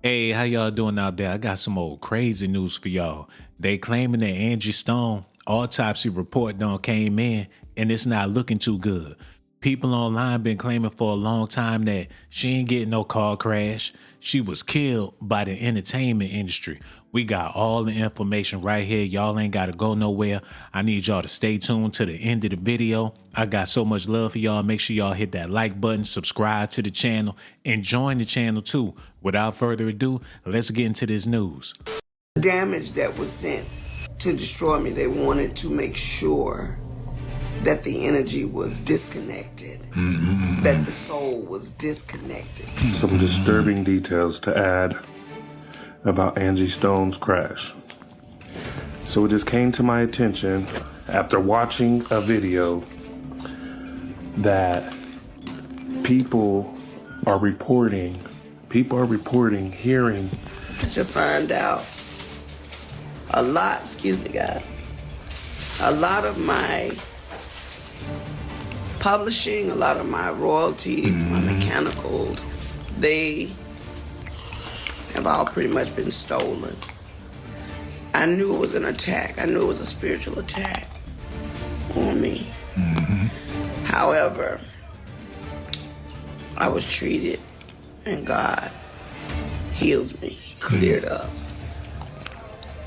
Hey, how y'all doing out there? I got some old crazy news for y'all. They claiming that Angie Stone autopsy report done came in and it's not looking too good. People online been claiming for a long time that she ain't getting no car crash. She was killed by the entertainment industry. We got all the information right here. Y'all ain't got to go nowhere. I need y'all to stay tuned to the end of the video. I got so much love for y'all. Make sure y'all hit that like button, subscribe to the channel, and join the channel too. Without further ado, let's get into this news. The damage that was sent to destroy me, they wanted to make sure that the energy was disconnected, that the soul was disconnected. Some disturbing details to add about Angie Stone's crash. So it just came to my attention after watching a video that people are reporting hearing To find out a lot, excuse me guys, a lot of my publishing, a lot of my royalties, my mechanicals, they have all pretty much been stolen. I knew it was an attack. I knew it was a spiritual attack on me. However, I was treated and God healed me, cleared up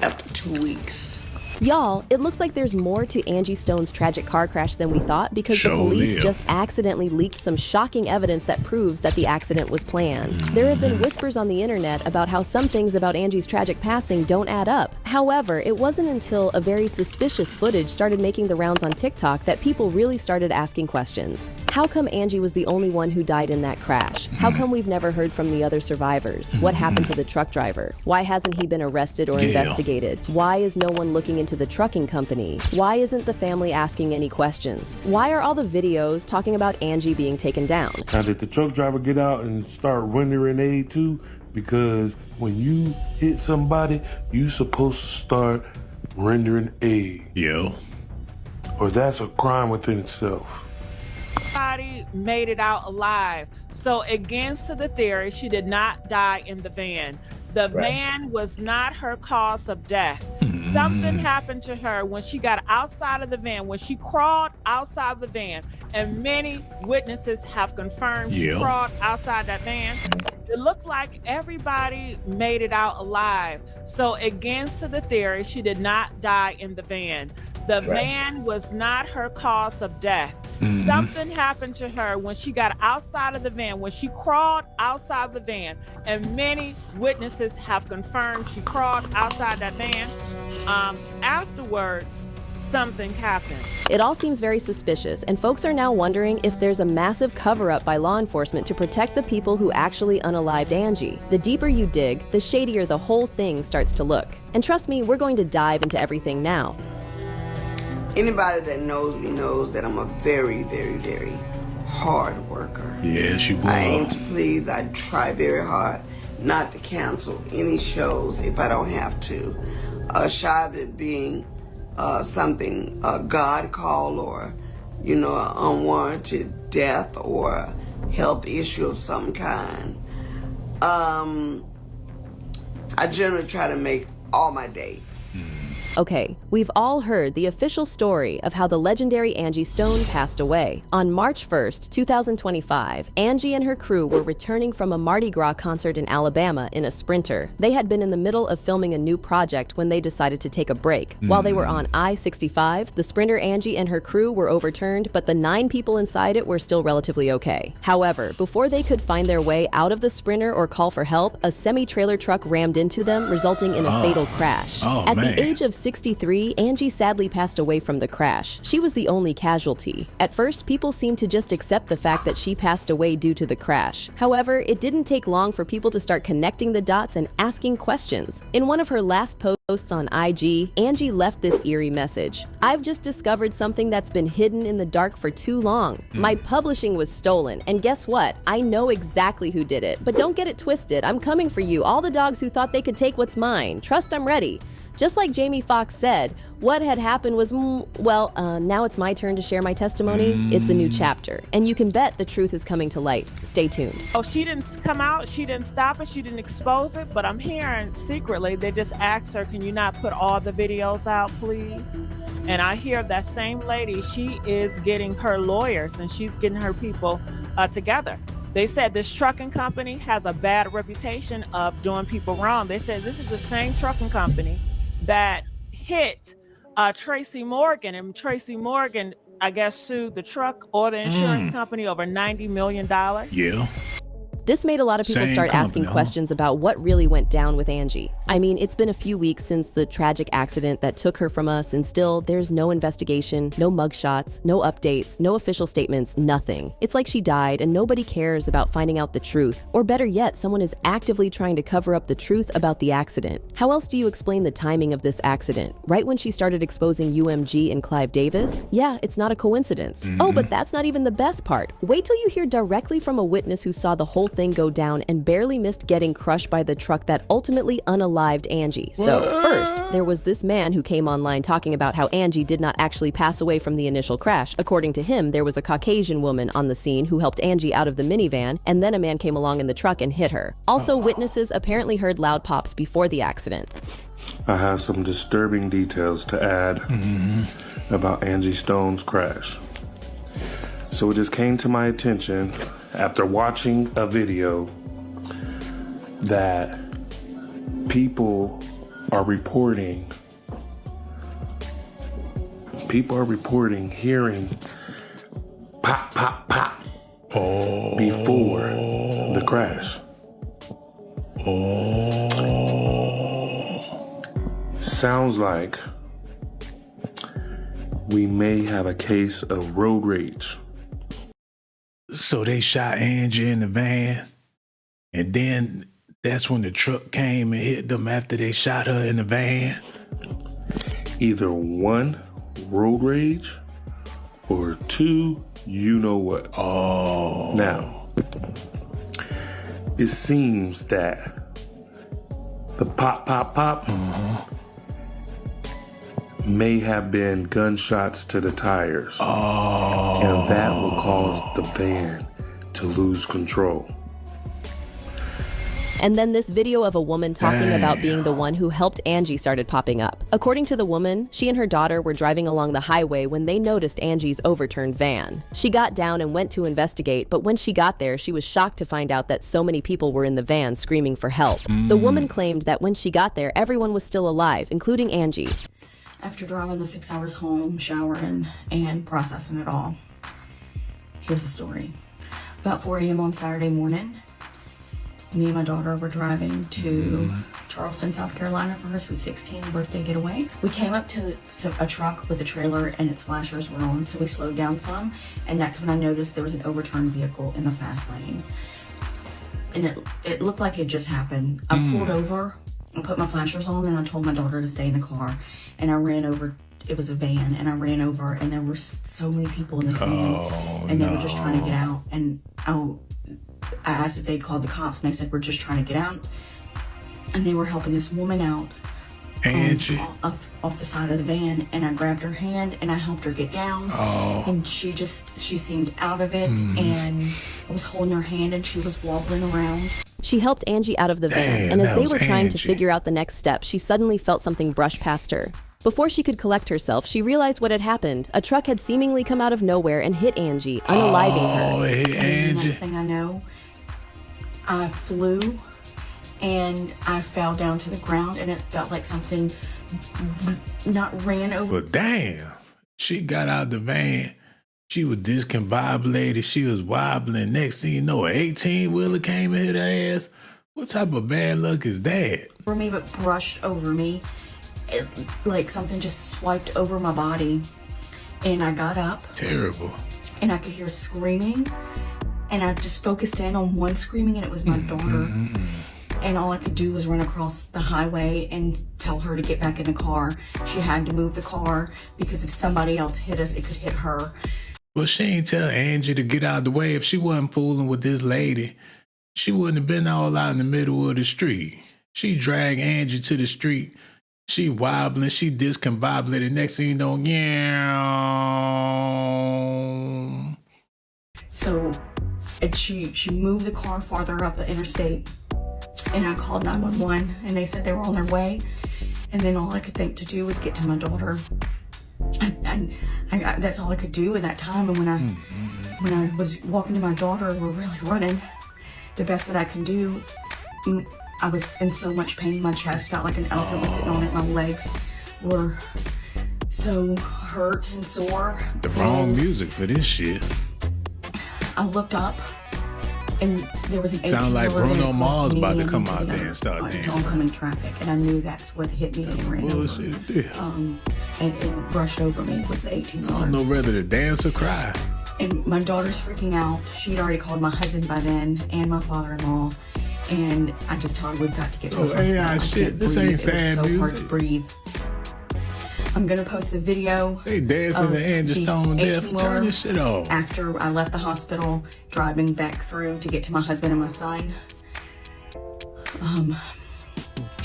after 2 weeks. Y'all, it looks like there's more to Angie Stone's tragic car crash than we thought because the police just accidentally leaked some shocking evidence that proves that the accident was planned. There have been whispers on the internet about how some things about Angie's tragic passing don't add up. However, it wasn't until a very suspicious footage started making the rounds on TikTok that people really started asking questions. How come Angie was the only one who died in that crash? How come we've never heard from the other survivors? What happened to the truck driver? Why hasn't he been arrested or investigated? Why is no one looking into the trucking company? Why isn't the family asking any questions? Why are all the videos talking about Angie being taken down? Now, did the truck driver get out and start rendering aid too? Because when you hit somebody, you supposed to start rendering aid. Yeah. Or that's a crime within itself. Everybody made it out alive. So against the theory, she did not die in the van. The van was not her cause of death. Something happened to her when she got outside of the van, when she crawled outside of the van, and many witnesses have confirmed she crawled outside that van. It looked like everybody made it out alive. So against the theory, she did not die in the van. The van was not her cause of death. Something happened to her when she got outside of the van, when she crawled outside the van, and many witnesses have confirmed she crawled outside that van. Afterwards, something happened. It all seems very suspicious, and folks are now wondering if there's a massive cover-up by law enforcement to protect the people who actually unalived Angie. The deeper you dig, the shadier the whole thing starts to look. And trust me, we're going to dive into everything now. Anybody that knows me knows that I'm a very, very, very hard worker. Yes, you will. I aim to please. I try very hard not to cancel any shows if I don't have to. Shy of it being something God called, or an unwarranted death or a health issue of some kind. I generally try to make all my dates. Okay, we've all heard the official story of how the legendary Angie Stone passed away. On March 1st, 2025, Angie and her crew were returning from a Mardi Gras concert in Alabama in a Sprinter. They had been in the middle of filming a new project when they decided to take a break. While they were on I-65, the Sprinter Angie and her crew were overturned, but the 9 people inside it were still relatively okay. However, before they could find their way out of the Sprinter or call for help, a semi-trailer truck rammed into them, resulting in a fatal crash. At the age of 63, Angie sadly passed away from the crash. She was the only casualty. At first, people seemed to just accept the fact that she passed away due to the crash. However, it didn't take long for people to start connecting the dots and asking questions. In one of her last posts, posts on IG, Angie left this eerie message. "I've just discovered something that's been hidden in the dark for too long. My publishing was stolen, and guess what? I know exactly who did it. But don't get it twisted. I'm coming for you, all the dogs who thought they could take what's mine. Trust I'm ready." Just like Jamie Foxx said, what had happened was, now it's my turn to share my testimony. It's a new chapter, and you can bet the truth is coming to light. Stay tuned. Oh, she didn't come out, she didn't stop it, she didn't expose it, but I'm hearing secretly they just asked her, "Can you not put all the videos out, please?" And I hear that same lady, she is getting her lawyers and she's getting her people together. They said this trucking company has a bad reputation of doing people wrong. They said this is the same trucking company that hit Tracy Morgan, and Tracy Morgan, I guess, sued the truck or the insurance company over $90 million. Yeah. This made a lot of people start asking questions about what really went down with Angie. I mean, it's been a few weeks since the tragic accident that took her from us, and still, there's no investigation, no mugshots, no updates, no official statements, nothing. It's like she died and nobody cares about finding out the truth. Or better yet, someone is actively trying to cover up the truth about the accident. How else do you explain the timing of this accident? Right when she started exposing UMG and Clive Davis? Yeah, it's not a coincidence. Oh, but that's not even the best part. Wait till you hear directly from a witness who saw the whole thing go down and barely missed getting crushed by the truck that ultimately unalived Angie. So first, there was this man who came online talking about how Angie did not actually pass away from the initial crash. According to him, there was a Caucasian woman on the scene who helped Angie out of the minivan, and then a man came along in the truck and hit her. Also, witnesses apparently heard loud pops before the accident. I have some disturbing details to add about Angie Stone's crash. So it just came to my attention after watching a video that people are reporting hearing pop, pop, pop before the crash. Sounds like we may have a case of road rage. So they shot Angie in the van, and then that's when the truck came and hit them after they shot her in the van. Either one, road rage, or two, you know what. Oh. Now, it seems that the pop, pop, pop may have been gunshots to the tires. Oh. And that will cause the van to lose control. And then this video of a woman talking about being the one who helped Angie started popping up. According to the woman, she and her daughter were driving along the highway when they noticed Angie's overturned van. She got down and went to investigate, but when she got there, she was shocked to find out that so many people were in the van screaming for help. The woman claimed that when she got there, everyone was still alive, including Angie. After driving the 6 hours home, showering, and processing it all, here's the story. About 4 a.m. on Saturday morning, me and my daughter were driving to Charleston, South Carolina for her Sweet 16 birthday getaway. We came up to a truck with a trailer and its flashers were on, so we slowed down some, and that's when I noticed there was an overturned vehicle in the fast lane. And it looked like it just happened. I pulled over, I put my flashers on, and I told my daughter to stay in the car, and I ran over. It was a van, and I ran over, and there were so many people in this van, and they were just trying to get out. And I asked if they'd called the cops, and they said, "We're just trying to get out." And they were helping this woman out Angie. off the side of the van, and I grabbed her hand and I helped her get down. And she seemed out of it, and I was holding her hand and she was wobbling around. She helped Angie out of the van, and as they were trying to figure out the next step, she suddenly felt something brush past her. Before she could collect herself, she realized what had happened. A truck had seemingly come out of nowhere and hit Angie, unaliving her. Hit Angie. And the next thing I know, I flew and I fell down to the ground, and it felt like something not ran over. But damn, she got out the van. She was discombobulated. She was wobbling. Next thing you know, an 18-wheeler came and hit her ass. What type of bad luck is that? For me, but brushed over me. Like something just swiped over my body, and I got up. Terrible. And I could hear screaming, and I just focused in on one screaming, and it was my daughter. and all I could do was run across the highway and tell her to get back in the car. She had to move the car because if somebody else hit us, it could hit her. Well, she ain't tell Angie to get out of the way. If she wasn't fooling with this lady, she wouldn't have been all out in the middle of the street. She dragged Angie to the street. She wobbling, she discombobulated. Next thing you know, yeah. So and she moved the car farther up the interstate, and I called 911, and they said they were on their way. And then all I could think to do was get to my daughter. And that's all I could do at that time. And when I was walking to my daughter, we're really running. The best that I can do, I was in so much pain. My chest felt like an elephant was sitting on it. My legs were so hurt and sore. The wrong music for this shit. I looked up, and there was an 18-wheeler. Sound like Bruno Mars me, about to come out there and start dancing. Oncoming traffic, and I knew that's what hit me and ran over. And it brushed over me. It was the 18-wheeler. I don't know whether to dance or cry. And my daughter's freaking out. She'd already called my husband by then and my father-in-law. And I just told her we've got to get to the hospital. AI shit, this ain't sad music. It was so hard to breathe. I'm gonna post a video. They dancing the Angie Stone death. Turn this shit off. After I left the hospital, driving back through to get to my husband and my son.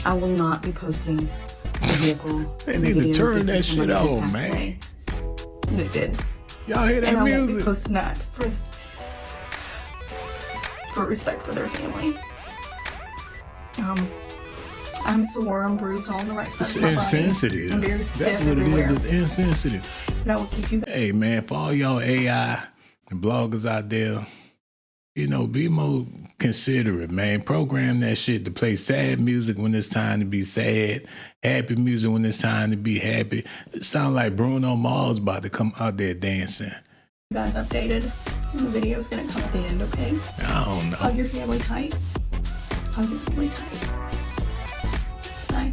I will not be posting the vehicle. They need to turn that shit off, man. They did. Y'all hear that and music? I won't be posting that for respect for their family. I'm sore, I'm bruised on the right side of my body. It's insensitive. I'm very stiff That's what everywhere. it is. It's insensitive. But I will keep you. Hey, man, for all y'all AI and bloggers out there, you know, be more considerate, man. Program that shit to play sad music when it's time to be sad, happy music when it's time to be happy. It sound like Bruno Mars about to come out there dancing. You guys updated. The video's gonna come at the end, okay? I don't know. Hug your family tight. Hug your family tight. Bye.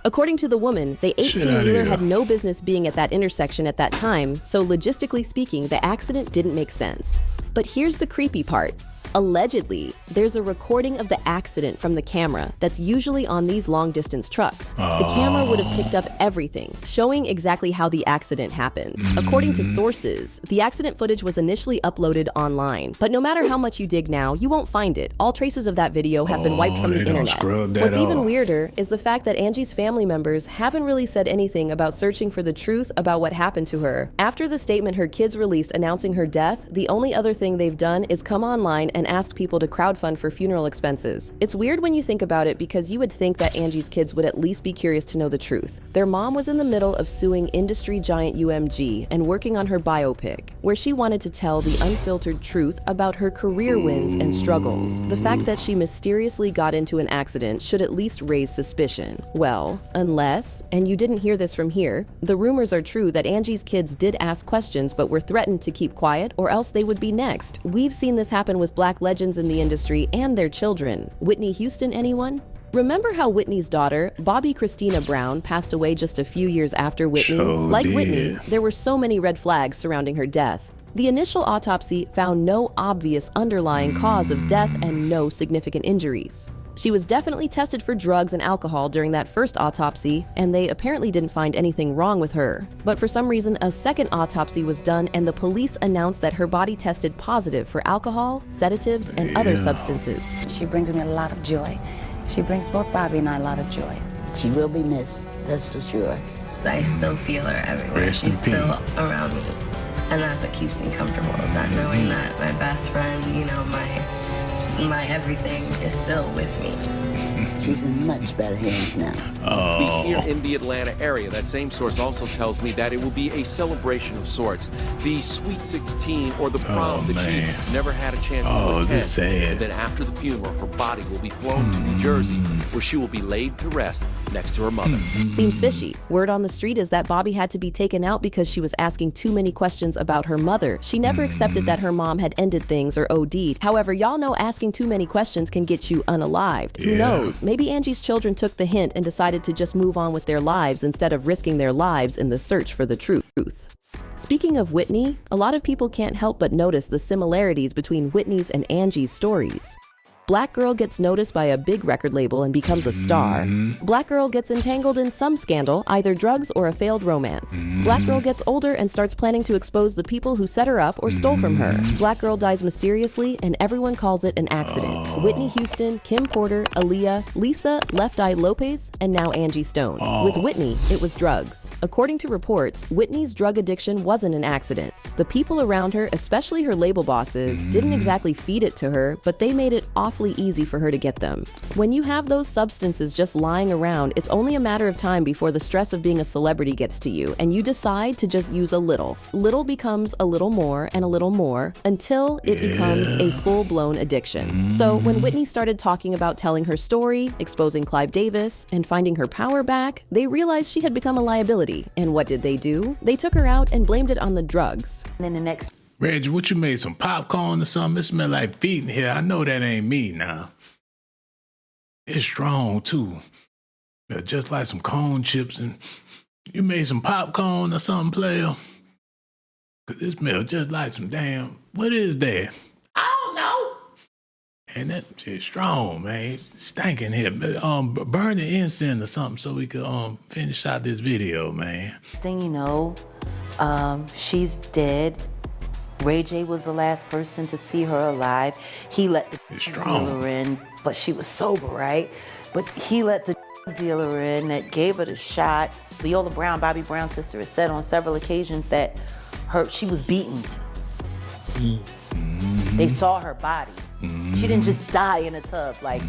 According to the woman, the 18-wheeler had no business being at that intersection at that time, so logistically speaking, the accident didn't make sense. But here's the creepy part. Allegedly, there's a recording of the accident from the camera that's usually on these long-distance trucks. The camera would have picked up everything, showing exactly how the accident happened. According to sources, the accident footage was initially uploaded online, but no matter how much you dig now, you won't find it. All traces of that video have been wiped from the internet. What's even weirder is the fact that Angie's family members haven't really said anything about searching for the truth about what happened to her. After the statement her kids released announcing her death, the only other thing they've done is come online and asked people to crowdfund for funeral expenses. It's weird when you think about it because you would think that Angie's kids would at least be curious to know the truth. Their mom was in the middle of suing industry giant UMG and working on her biopic, where she wanted to tell the unfiltered truth about her career wins and struggles. The fact that she mysteriously got into an accident should at least raise suspicion. Well, unless, and you didn't hear this from here, the rumors are true that Angie's kids did ask questions but were threatened to keep quiet or else they would be next. We've seen this happen with Black legends in the industry and their children. Whitney Houston, anyone? Remember how Whitney's daughter, Bobby Christina Brown, passed away just a few years after Whitney? Like Whitney, there were so many red flags surrounding her death. The initial autopsy found no obvious underlying cause of death and no significant injuries. She was definitely tested for drugs and alcohol during that first autopsy, and they apparently didn't find anything wrong with her. But for some reason, a second autopsy was done and the police announced that her body tested positive for alcohol, sedatives, and other substances. She brings me a lot of joy. She brings both Bobby and I a lot of joy. She will be missed, that's for sure. I still feel her everywhere. She's still around me. And that's what keeps me comfortable, is that knowing that my best friend, you know, my everything is still with me. She's in much better hands now. Here in the Atlanta area, that same source also tells me that it will be a celebration of sorts. The Sweet 16 or the prom that she never had a chance to attend. Sad. Then after the funeral, her body will be flown to New Jersey, where she will be laid to rest next to her mother. Seems fishy. Word on the street is that Bobby had to be taken out because she was asking too many questions about her mother. She never accepted that her mom had ended things or OD'd. However, y'all know asking too many questions can get you unalived. Who knows? Maybe Angie's children took the hint and decided to just move on with their lives instead of risking their lives in the search for the truth. Speaking of Whitney, a lot of people can't help but notice the similarities between Whitney's and Angie's stories. Black girl gets noticed by a big record label and becomes a star. Black girl gets entangled in some scandal, either drugs or a failed romance. Black girl gets older and starts planning to expose the people who set her up or stole from her. Black girl dies mysteriously and everyone calls it an accident. Whitney Houston, Kim Porter, Aaliyah, Lisa, Left Eye Lopez, and now Angie Stone. With Whitney, it was drugs. According to reports, Whitney's drug addiction wasn't an accident. The people around her, especially her label bosses, didn't exactly feed it to her, but they made it awfully easy for her to get them. When you have those substances just lying around, it's only a matter of time before the stress of being a celebrity gets to you and you decide to just use a little. Little becomes a little more and a little more until it becomes a full-blown addiction. So when Whitney started talking about telling her story, exposing Clive Davis, and finding her power back, they realized she had become a liability. And what did they do? They took her out and blamed it on the drugs. And then the next Reggie, what you made, some popcorn or something? It smell like feet in here. I know that ain't me now. It's strong, too. Just like some corn chips. And you made some popcorn or something, player? Because it smells just like some damn... What is that? I don't know. And that shit's strong, man. It's stinking here. Burn the incense or something so we could finish out this video, man. next thing you know, she's dead. Ray J was the last person to see her alive. He let the dealer in, but she was sober, right? But he let the dealer in that gave her the shot. Viola Brown, Bobby Brown's sister, has said on several occasions that she was beaten. They saw her body. She didn't just die in a tub, like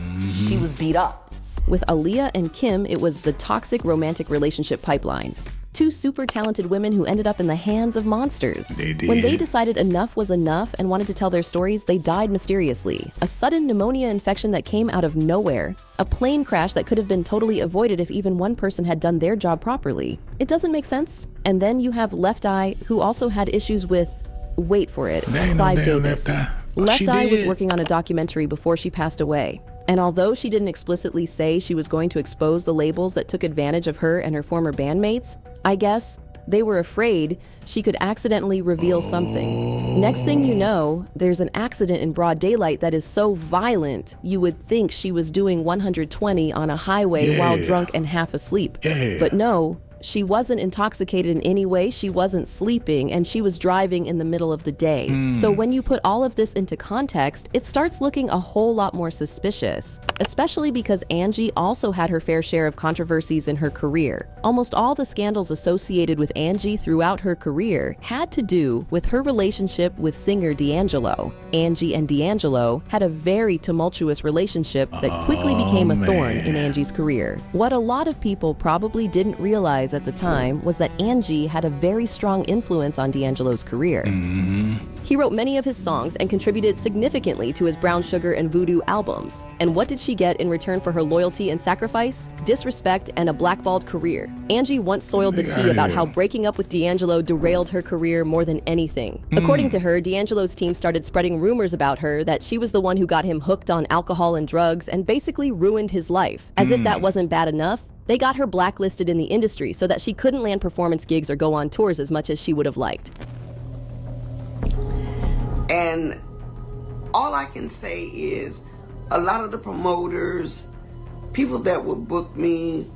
she was beat up. With Aaliyah and Kim, it was the toxic romantic relationship pipeline. Two super talented women who ended up in the hands of monsters. They did. When they decided enough was enough and wanted to tell their stories, they died mysteriously. A sudden pneumonia infection that came out of nowhere. A plane crash that could have been totally avoided if even one person had done their job properly. It doesn't make sense. And then you have Left Eye, who also had issues with, wait for it, Clive Davis. Left Eye was working on a documentary before she passed away. And although she didn't explicitly say she was going to expose the labels that took advantage of her and her former bandmates, I guess they were afraid she could accidentally reveal something. Next thing you know, there's an accident in broad daylight that is so violent, you would think she was doing 120 on a highway while drunk and half asleep. But no, she wasn't intoxicated in any way, she wasn't sleeping, and she was driving in the middle of the day. So when you put all of this into context, it starts looking a whole lot more suspicious, especially because Angie also had her fair share of controversies in her career. Almost all the scandals associated with Angie throughout her career had to do with her relationship with singer D'Angelo. Angie and D'Angelo had a very tumultuous relationship that quickly became a thorn in Angie's career. What a lot of people probably didn't realize at the time was that Angie had a very strong influence on D'Angelo's career. He wrote many of his songs and contributed significantly to his Brown Sugar and Voodoo albums. And what did she get in return for her loyalty and sacrifice? Disrespect and a blackballed career. Angie once soiled the tea about how breaking up with D'Angelo derailed her career more than anything. According to her, D'Angelo's team started spreading rumors about her that she was the one who got him hooked on alcohol and drugs and basically ruined his life. As if that wasn't bad enough, they got her blacklisted in the industry so that she couldn't land performance gigs or go on tours as much as she would have liked. And all I can say is a lot of the promoters, people that would book me,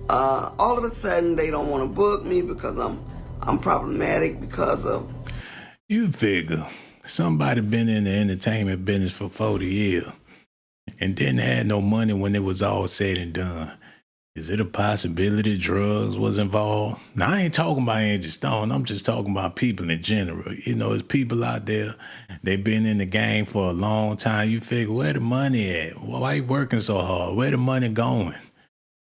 all of a sudden they don't want to book me because I'm problematic because of... You figure somebody been in the entertainment business for 40 years and didn't have no money when it was all said and done. Is it a possibility drugs was involved? Now, I ain't talking about Angie Stone. I'm just talking about people in general. You know, there's people out there, they've been in the game for a long time. You figure, where the money at? Why you working so hard? Where the money going?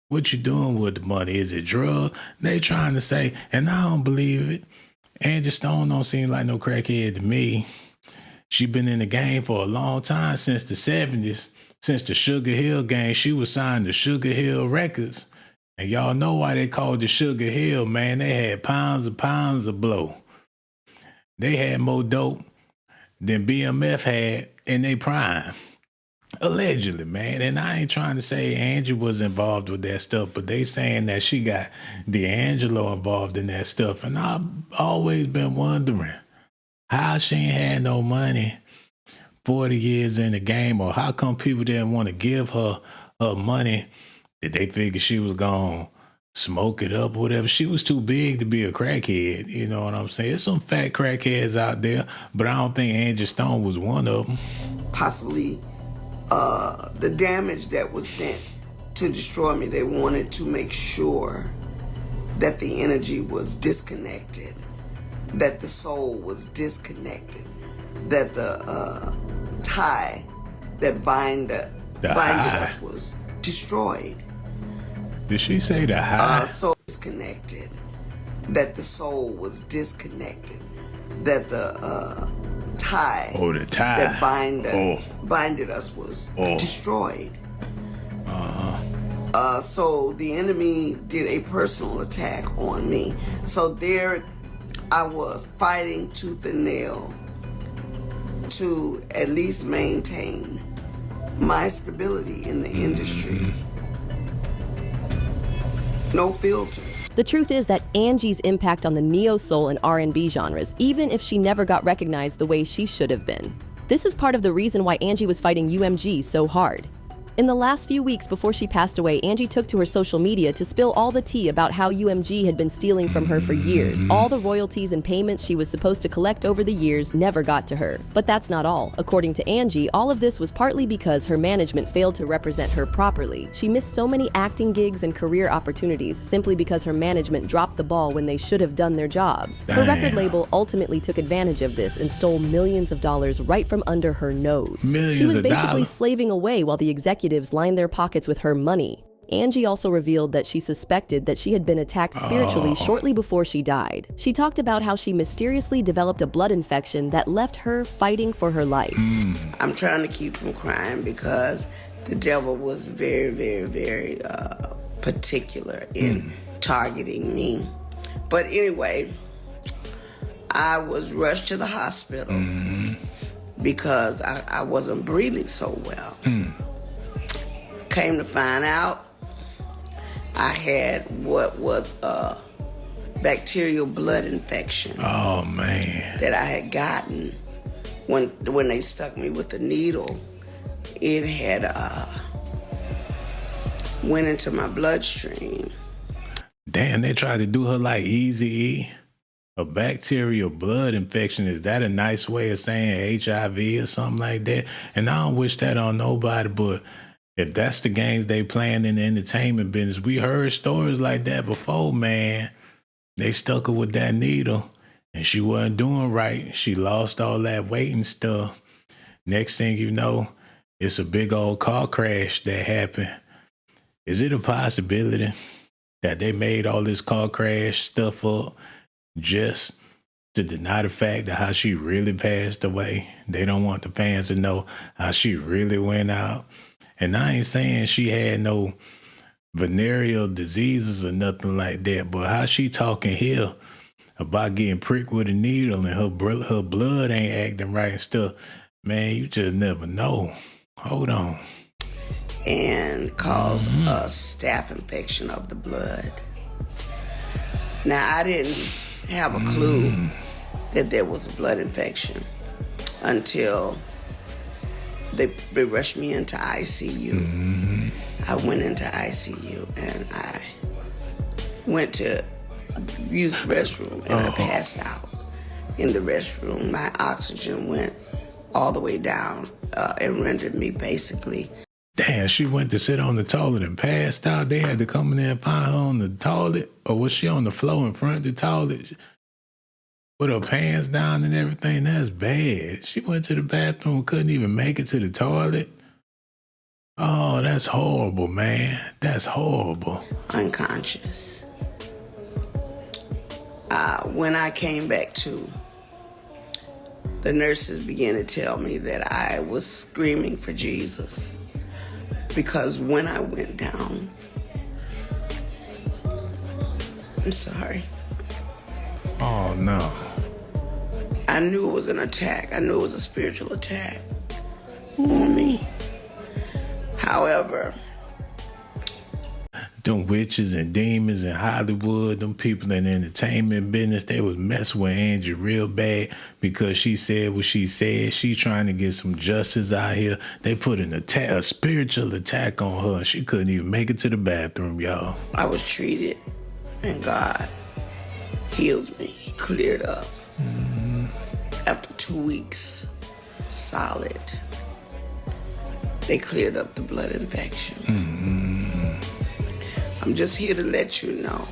What you doing with the money? Is it drugs? They trying to say, and I don't believe it. Angie Stone don't seem like no crackhead to me. She been in the game for a long time, since the 70s. Since the Sugar Hill gang, she was signed to Sugar Hill Records. And y'all know why they called it Sugar Hill, man. They had pounds of blow. They had more dope than BMF had in their prime. Allegedly, man. And I ain't trying to say Angie was involved with that stuff, but they saying that she got D'Angelo involved in that stuff. And I've always been wondering how she ain't had no money 40 years in the game, or how come people didn't want to give her money? Did they figure she was gonna smoke it up or whatever? She was too big to be a crackhead, you know what I'm saying? There's some fat crackheads out there, but I don't think Angie Stone was one of them. Possibly the damage that was sent to destroy me, they wanted to make sure that the energy was disconnected, that the soul was disconnected, that the tie that binded us was destroyed. Did she say the high? So disconnected, that the soul was disconnected, that the tie, that binded us was destroyed. So the enemy did a personal attack on me. So there I was fighting tooth and nail to at least maintain my stability in the industry. No filter. The truth is that Angie's impact on the neo-soul and R&B genres, even if she never got recognized the way she should have been. This is part of the reason why Angie was fighting UMG so hard. In the last few weeks before she passed away, Angie took to her social media to spill all the tea about how UMG had been stealing from her for years. All the royalties and payments she was supposed to collect over the years never got to her. But that's not all. According to Angie, all of this was partly because her management failed to represent her properly. She missed so many acting gigs and career opportunities simply because her management dropped the ball when they should have done their jobs. Her record label ultimately took advantage of this and stole millions of dollars right from under her nose. She was basically slaving away while the executives lined their pockets with her money. Angie also revealed that she suspected that she had been attacked spiritually shortly before she died. She talked about how she mysteriously developed a blood infection that left her fighting for her life. I'm trying to keep from crying because the devil was very, very, very particular in targeting me. But anyway, I was rushed to the hospital because I wasn't breathing so well. Came to find out, I had what was a bacterial blood infection. Oh man! That I had gotten when they stuck me with the needle. It had went into my bloodstream. Damn, they tried to do her like Eazy-E. A bacterial blood infection, is that a nice way of saying HIV or something like that? And I don't wish that on nobody, but if that's the games they playing in the entertainment business, we heard stories like that before, man. They stuck her with that needle and she wasn't doing right. She lost all that weight and stuff. Next thing you know, it's a big old car crash that happened. Is it a possibility that they made all this car crash stuff up just to deny the fact of how she really passed away? They don't want the fans to know how she really went out. And I ain't saying she had no venereal diseases or nothing like that, but how she talking here about getting pricked with a needle and her blood ain't acting right and stuff, man, you just never know. Hold on. And cause a staph infection of the blood. Now, I didn't have a clue that there was a blood infection until they rushed me into ICU. I went into ICU and I went to use the restroom and I passed out in the restroom. My oxygen went all the way down and rendered me basically. Damn, she went to sit on the toilet and passed out. They had to come in there and find her on the toilet, or was she on the floor in front of the toilet with her pants down and everything? That's bad. She went to the bathroom, couldn't even make it to the toilet. Oh, that's horrible, man. That's horrible. Unconscious. When I came back to, the nurses began to tell me that I was screaming for Jesus. Because when I went down, I'm sorry. Oh, no. I knew it was an attack. I knew it was a spiritual attack on me. However, them witches and demons in Hollywood, them people in the entertainment business, they was messing with Angie real bad because she said what she said. She trying to get some justice out here. They put a spiritual attack on her. She couldn't even make it to the bathroom, y'all. I was treated, and God healed me. He cleared up. After 2 weeks, solid, they cleared up the blood infection. I'm just here to let you know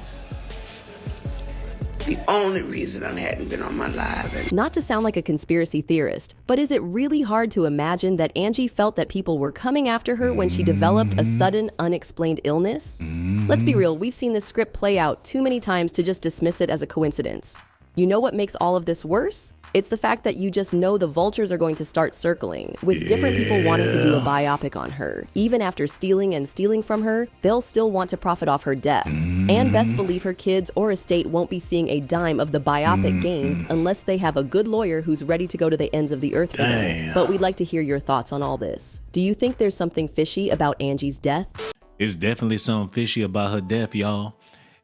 the only reason I hadn't been on my live. Not to sound like a conspiracy theorist, but is it really hard to imagine that Angie felt that people were coming after her when she developed a sudden, unexplained illness? Let's be real, we've seen this script play out too many times to just dismiss it as a coincidence. You know what makes all of this worse? It's the fact that you just know the vultures are going to start circling, with different people wanting to do a biopic on her. Even after stealing from her, they'll still want to profit off her death. And best believe her kids or estate won't be seeing a dime of the biopic gains unless they have a good lawyer who's ready to go to the ends of the earth for them. But we'd like to hear your thoughts on all this. Do you think there's something fishy about Angie's death? It's definitely something fishy about her death, y'all.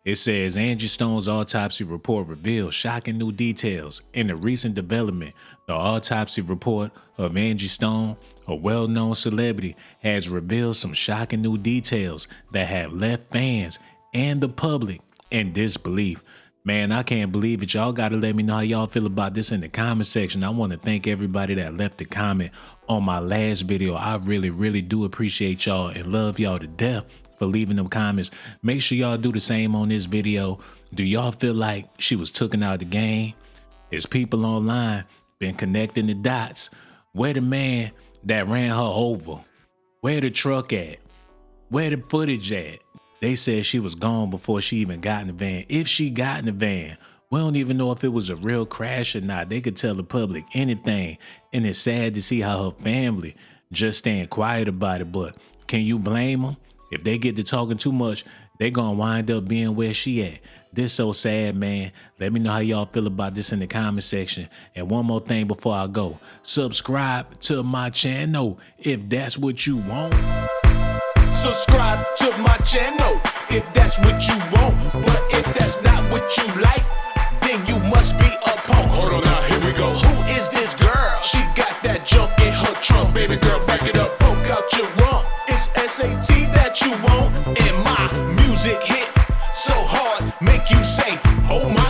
It says Angie Stone's autopsy report reveals shocking new details. In a recent development, the autopsy report of Angie Stone, a well-known celebrity, has revealed some shocking new details that have left fans and the public in disbelief. Man, I can't believe it. Y'all gotta let me know how y'all feel about this in the comment section. I want to thank everybody that left a comment on my last video. I really, really do appreciate y'all and love y'all to death for leaving them comments. Make sure y'all do the same on this video. Do y'all feel like she was taken out of the game? Is people online been connecting the dots? Where the man that ran her over? Where the truck at? Where the footage at? They said she was gone before she even got in the van. If she got in the van, we don't even know if it was a real crash or not. They could tell the public anything. And it's sad to see how her family just staying quiet about it. But can you blame them? If they get to talking too much, they gonna wind up being where she at. This so sad, man. Let me know how y'all feel about this in the comment section. And one more thing before I go. Subscribe to my channel if that's what you want. Subscribe to my channel if that's what you want. But if that's not what you like, then you must be a punk. Hold on now, here we go. Who is this girl? She got that junk in her trunk. Baby girl, back it up, poke out your rump. It's S.A.T that you want, and my music hit so hard, make you say, oh my.